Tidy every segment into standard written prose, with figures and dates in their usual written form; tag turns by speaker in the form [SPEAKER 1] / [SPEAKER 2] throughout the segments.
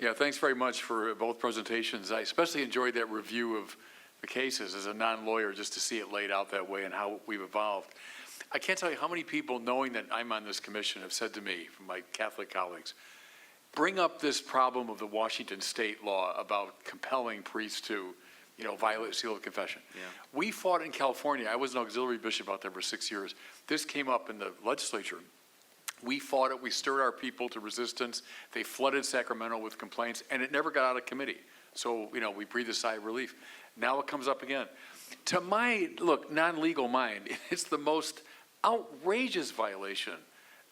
[SPEAKER 1] Yeah, thanks very much for both presentations. I especially enjoyed that review of the cases as a non-lawyer, just to see it laid out that way and how we've evolved. I can't tell you how many people, knowing that I'm on this commission, have said to me, from my Catholic colleagues, bring up this problem of the Washington state law about compelling priests to, violate seal of confession.
[SPEAKER 2] Yeah.
[SPEAKER 1] We fought in California. I was an auxiliary bishop out there for 6 years. This came up in the legislature. We fought it. We stirred our people to resistance. They flooded Sacramento with complaints, and it never got out of committee. So, we breathed a sigh of relief. Now it comes up again. To my, non-legal mind, it's the most outrageous violation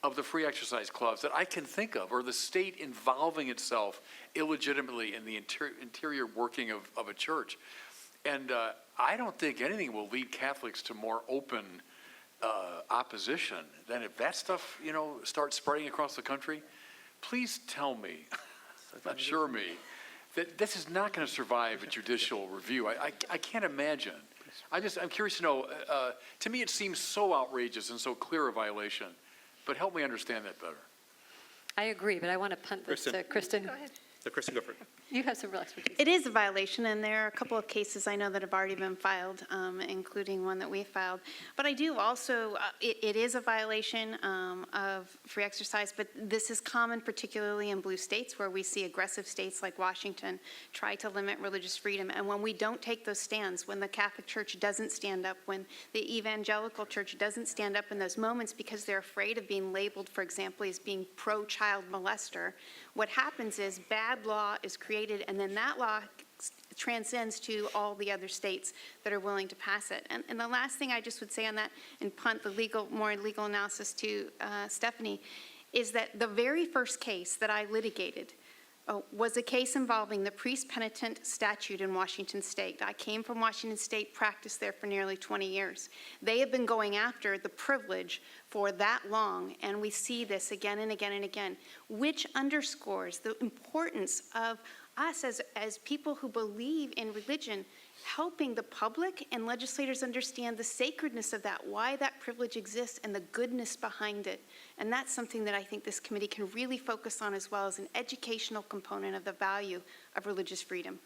[SPEAKER 1] of the free exercise clause that I can think of, or the state involving itself illegitimately in the interior working of a church. And I don't think anything will lead Catholics to more open opposition than if that stuff, starts spreading across the country. Please tell me, assure me, that this is not going to survive a judicial review. I can't imagine. I'm curious to know, to me it seems so outrageous and so clear a violation, but help me understand that better.
[SPEAKER 3] I agree, but I want to punt this to Kristen. Go ahead.
[SPEAKER 2] So Kristen, go for it.
[SPEAKER 3] You have some real expertise.
[SPEAKER 4] It is a violation, and there are a couple of cases I know that have already been filed, including one that we filed. But I do also, it is a violation of free exercise, but this is common particularly in blue states where we see aggressive states like Washington try to limit religious freedom. And when we don't take those stands, when the Catholic Church doesn't stand up, when the evangelical church doesn't stand up in those moments because they're afraid of being labeled, for example, as being pro-child molester, what happens is bad law is created, and then that law transcends to all the other states that are willing to pass it. And the last thing I just would say on that, and punt the more legal analysis to Stephanie, is that the very first case that I litigated was a case involving the priest penitent statute in Washington State. I came from Washington State, practiced there for nearly 20 years. They have been going after the privilege for that long, and we see this again and again and again, which underscores the importance of us as people who believe in religion, helping the public and legislators understand the sacredness of that, why that privilege exists, and the goodness behind it. And that's something that I think this committee can really focus on, as well as an educational component of the value of religious freedom.